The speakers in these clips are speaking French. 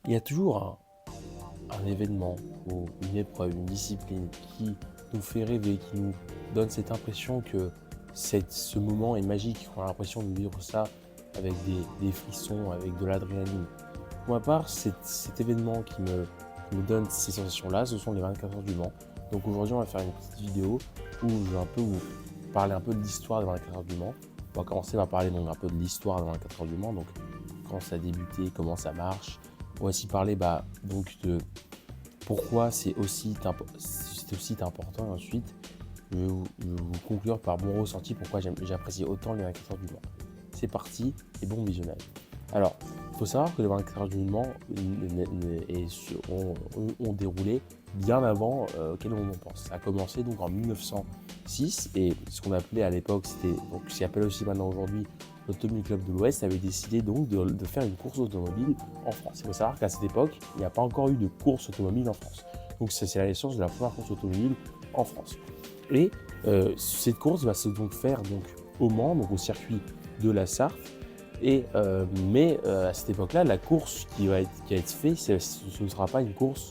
Il y a toujours un événement ou une épreuve, une discipline qui nous fait rêver, qui nous donne cette impression que ce moment est magique, qu'on a l'impression de vivre ça avec des frissons, avec de l'adrénaline. Pour ma part, cet événement qui me donne ces sensations-là, ce sont les 24 heures du Mans. Donc aujourd'hui, on va faire une petite vidéo où je vais un peu vous parler un peu de l'histoire des 24 heures du Mans. On va commencer par parler donc un peu de l'histoire des 24 heures du Mans, donc quand ça a débuté, comment ça marche. On va aussi parler donc de pourquoi c'est aussi important. Et ensuite, je vais vous conclure par mon ressenti, pourquoi j'apprécie autant les 24 heures du Mans. C'est parti et bon visionnage. Alors, il faut savoir que les 24 heures du Mans ont déroulé bien avant quel on en pense. Ça a commencé donc en 1906 et ce qu'on appelait à l'époque, c'était donc ce qui s'appelle aussi maintenant aujourd'hui l'Automobile Club de l'Ouest, avait décidé donc de faire une course automobile en France. Il faut savoir qu'à cette époque, il n'y a pas encore eu de course automobile en France. Donc c'est la naissance de la première course automobile en France. Et cette course va se donc faire donc au Mans, donc au circuit de la Sarthe. Mais à cette époque-là, la course qui va être faite, ce ne sera pas une course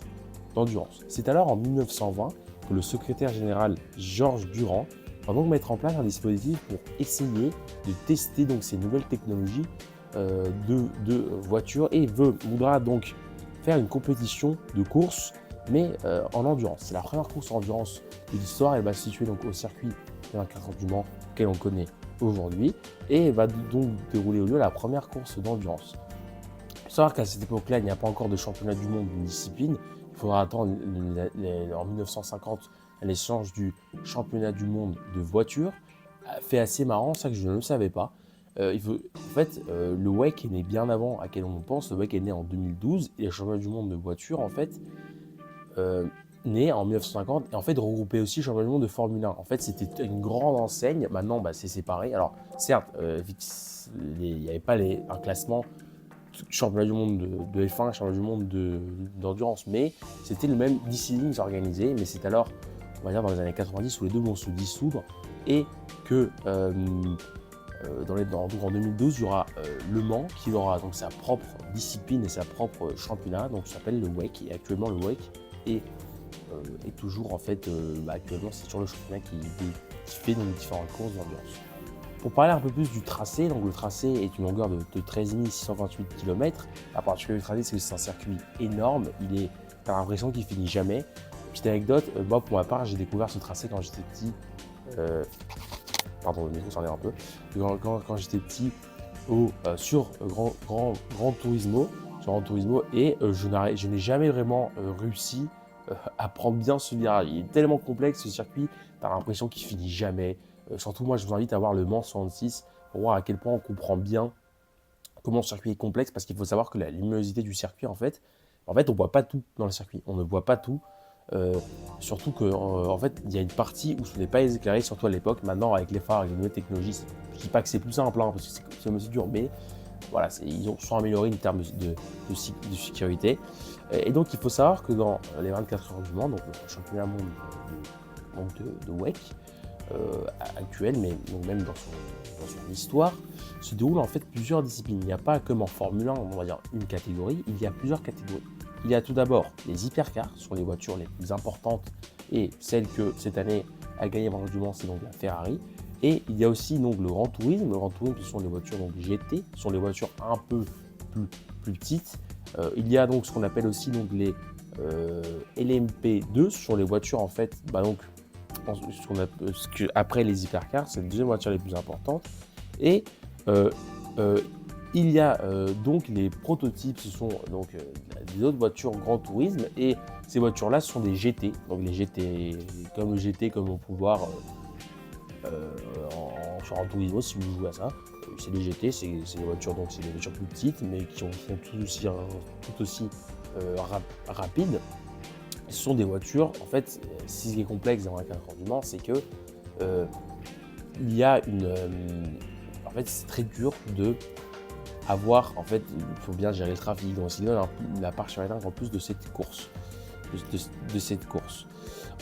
d'endurance. C'est alors en 1920 que le secrétaire général Georges Durand va donc mettre en place un dispositif pour essayer de tester donc ces nouvelles technologies de voitures et voudra donc faire une compétition de course, mais en endurance. C'est la première course en endurance de l'histoire. Elle va se situer donc au circuit des 24 heures du Mans, auquel on connaît aujourd'hui, et va donc dérouler au lieu la première course d'endurance. Il faut savoir qu'à cette époque-là, il n'y a pas encore de championnat du monde d'une discipline. Il faudra attendre en 1950 la naissance du championnat du monde de voitures. Fait assez marrant, ça que je ne le savais pas. Le WEC est né bien avant à quel on pense. Le WEC est né en 2012 et le championnat du monde de voitures, en fait, né en 1950 et en fait regroupait aussi le championnat du monde de Formule 1. En fait, c'était une grande enseigne. Maintenant, c'est séparé. Alors, certes, il n'y avait pas un classement championnat du monde de F1, championnat du monde d'endurance, mais c'était le même discipline organisé. Mais c'est alors, on va dire, dans les années 90 où les deux vont se dissoudre et que en 2012, il y aura Le Mans qui aura donc sa propre discipline et sa propre championnat, donc ça s'appelle le WEC. Et actuellement, le WEC est toujours en fait, actuellement, c'est sur le championnat qui fait donc différentes courses d'endurance. Pour parler un peu plus du tracé, donc le tracé est une longueur de 13 628 km. La particularité du tracé, c'est que c'est un circuit énorme. T'as l'impression qu'il finit jamais. Petite anecdote, moi pour ma part, j'ai découvert ce tracé quand j'étais petit. Pardon, le micro s'enlève un peu. Quand j'étais petit, sur Gran Turismo, et je n'ai jamais vraiment réussi à prendre bien ce virage. Il est tellement complexe ce circuit, tu as l'impression qu'il finit jamais. Surtout moi, je vous invite à voir le Mans 66 pour voir à quel point on comprend bien comment le circuit est complexe, parce qu'il faut savoir que la luminosité du circuit, en fait, on ne voit pas tout dans le circuit. On ne voit pas tout. Surtout qu'en fait, il y a une partie où ce n'est pas éclairé, surtout à l'époque. Maintenant, avec les phares, avec les nouvelles technologies, je ne dis pas que c'est plus simple, parce que c'est aussi dur, mais voilà, ils sont améliorés en termes de sécurité. Et donc, il faut savoir que dans les 24 heures du Mans, donc le championnat monde de WEC actuel, mais donc même dans son histoire, se déroule en fait plusieurs disciplines. Il n'y a pas comme en Formule 1, on va dire une catégorie, il y a plusieurs catégories. Il y a tout d'abord les hypercars, ce sont les voitures les plus importantes et celle que cette année a gagné le du Mans, c'est donc la Ferrari. Et il y a aussi donc le Grand Tourisme. Le Grand Tourisme, ce sont les voitures donc GT, ce sont les voitures un peu plus petites. Il y a donc ce qu'on appelle aussi donc les LMP2, ce sont les voitures en fait, après les hypercars, c'est les deuxième voitures les plus importantes. Et il y a donc les prototypes, ce sont donc des autres voitures Grand Tourisme, et ces voitures-là sont des GT. Donc les GT, comme le GT, comme on peut voir sur Gran Turismo, si vous jouez à ça, c'est des GT, c'est des voitures, donc c'est des voitures plus petites, mais qui sont tout aussi rapides. Ce sont des voitures, en fait, ce qui est complexe dans la 24 heures du Mans, c'est que il y a en fait, c'est très dur de avoir, en fait, il faut bien gérer le trafic, donc c'est la particularité en plus de cette course.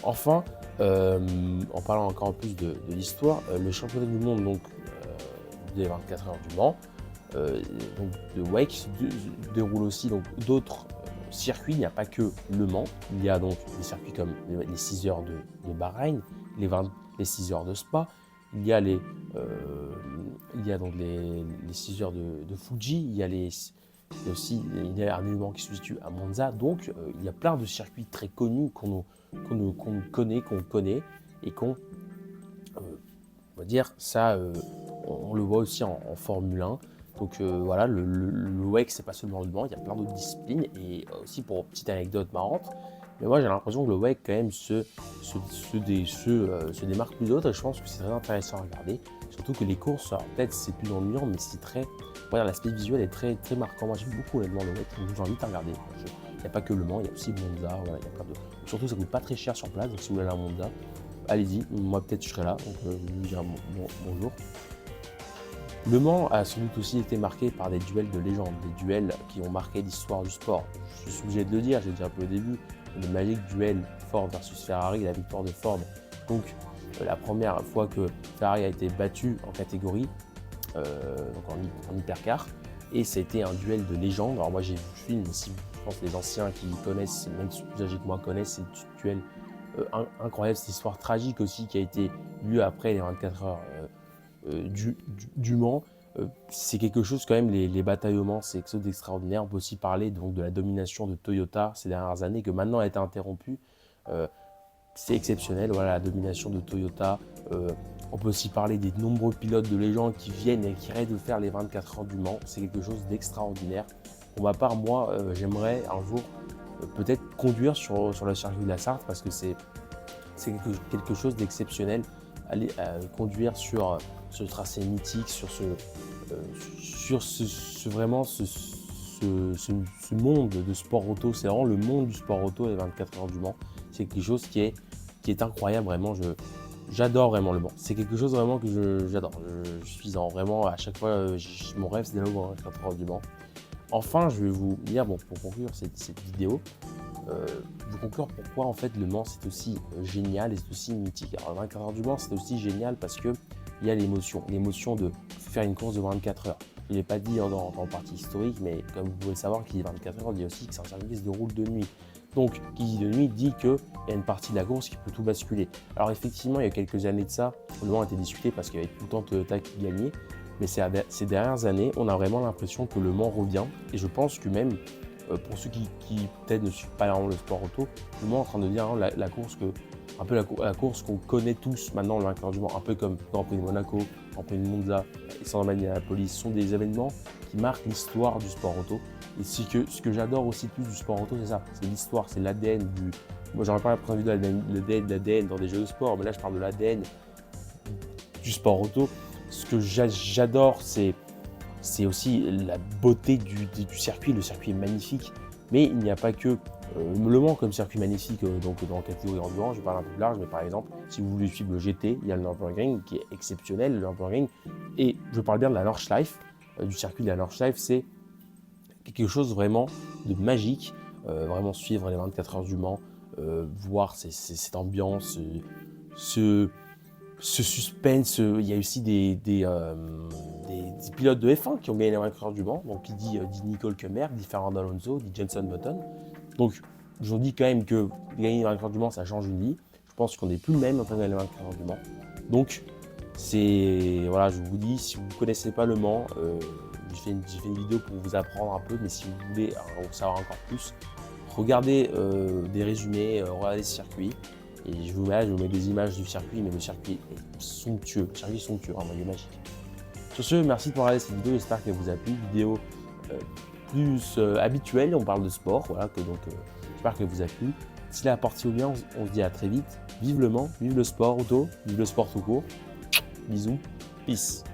Enfin, en parlant encore plus de l'histoire, le championnat du monde donc, des 24 heures du Mans, donc de WEC, déroule aussi donc d'autres circuits, il n'y a pas que Le Mans, il y a donc des circuits comme les 6 heures de Bahreïn, les 6 heures de Spa, il y a donc les 6 heures de Fuji, il y a il y a un élément qui se situe à Monza, donc il y a plein de circuits très connus qu'on connaît et on va dire ça, on le voit aussi en Formule 1. Donc voilà, le WEC, c'est pas seulement Le Mans, il y a plein d'autres disciplines. Et aussi pour une petite anecdote marrante, mais moi j'ai l'impression que le WEC quand même se démarque plus d'autres et je pense que c'est très intéressant à regarder. Surtout que les courses, alors peut-être c'est plus ennuyant, mais c'est très, voilà, l'aspect visuel est très, très marquant. Moi j'aime beaucoup honnêtement le WEC, donc je vous invite à regarder. Il n'y a pas que Le Mans, il y a aussi Monza, voilà, il y a plein de... Surtout ça coûte pas très cher sur place, donc si vous voulez aller à Monza, allez-y, moi peut-être je serai là, donc je vous dirai bonjour. Le Mans a sans doute aussi été marqué par des duels de légende, des duels qui ont marqué l'histoire du sport. Je suis obligé de le dire, j'ai dit un peu au début, le magique duel Ford versus Ferrari, la victoire de Ford. Donc la première fois que Ferrari a été battu en catégorie, donc en hypercar, et ça a été un duel de légende. Alors moi j'ai vu le film, mais si je pense que les anciens qui connaissent, même plus âgés que moi connaissent, c'est duel incroyable, cette histoire tragique aussi qui a été lue après les 24 heures du Mans. C'est quelque chose quand même, les batailles au Mans, c'est quelque chose d'extraordinaire. On peut aussi parler donc de la domination de Toyota ces dernières années, que maintenant a été interrompue. C'est exceptionnel, voilà, la domination de Toyota. On peut aussi parler des nombreux pilotes de légende qui viennent et qui rêvent de faire les 24 heures du Mans. C'est quelque chose d'extraordinaire. Pour ma part, moi, j'aimerais un jour peut-être conduire sur le circuit de la Sarthe parce que c'est quelque chose d'exceptionnel. Aller conduire sur ce tracé mythique, sur vraiment ce monde de sport auto. C'est vraiment le monde du sport auto, les 24 heures du Mans. C'est quelque chose qui est incroyable, vraiment. J'adore vraiment le Mans. C'est quelque chose vraiment que j'adore. Je suis vraiment, à chaque fois, mon rêve, c'est d'aller au 24 heures du Mans. Enfin, je vais vous dire, bon, pour conclure cette vidéo, vous conclure pourquoi en fait le Mans c'est aussi génial et c'est aussi mythique. Alors le 24 heures du Mans c'est aussi génial parce que il y a l'émotion de faire une course de 24 heures. Je ne l'ai pas dit dans partie historique, mais comme vous pouvez le savoir, qu'il y a 24 heures, il dit aussi que c'est un circuit qui se déroule de nuit. Donc, qui dit de nuit dit qu'il y a une partie de la course qui peut tout basculer. Alors effectivement, il y a quelques années de ça, le Mans a été discuté parce qu'il y avait tout le temps Toyota qui gagnait. Mais ces dernières années, on a vraiment l'impression que le Mans revient. Et je pense que même pour ceux qui peut-être ne suivent pas vraiment le sport auto, le Mans est en train de devenir la course un peu la course qu'on connaît tous maintenant, le vainqueur du Mans, un peu comme Grand Prix de Monaco, Grand Prix de Monza et San Indianapolis, sont des événements qui marquent l'histoire du sport auto. Et ce que j'adore aussi plus du sport auto, c'est ça, c'est l'histoire, c'est l'ADN du... Moi, j'aurais pas l'impression de l'ADN dans des jeux de sport, mais là, je parle de l'ADN du sport auto. Ce que j'adore, c'est aussi la beauté du circuit. Le circuit est magnifique, mais il n'y a pas que Le Mans comme circuit magnifique, donc dans la catégorie endurance, je parle un peu plus large, mais par exemple, si vous voulez suivre le GT, il y a le Nürburgring qui est exceptionnel, le Nürburgring, et je parle bien de la Nordschleife, du circuit de la Nordschleife, c'est quelque chose vraiment de magique, vraiment suivre les 24 heures du Mans, voir cette ambiance, ce suspense. Il y a aussi des pilotes de F1 qui ont gagné les 24 heures du Mans, donc qui dit Nicole Kemmer, dit Fernando Alonso, dit Jenson Button. Donc je vous dis quand même que gagner les 24 heures du Mans, ça change une vie. Je pense qu'on n'est plus le même en train de gagner les 24 heures du Mans. Donc voilà, je vous dis, si vous ne connaissez pas le Mans, j'ai fait une vidéo pour vous apprendre un peu, mais si vous voulez en savoir encore plus, regardez des résumés, regardez ce circuit. Et je vous mets des images du circuit, mais le circuit est somptueux. Le circuit est somptueux, vraiment, il est magique. Sur ce, merci de m'avoir regardé cette vidéo, j'espère qu'elle vous a plu. Vidéo plus habituelle, on parle de sport, voilà, j'espère qu'elle vous a plu. Si la partie au bien, on se dit à très vite. Vive le Mans, vive le sport auto, vive le sport tout court. Bisous, peace.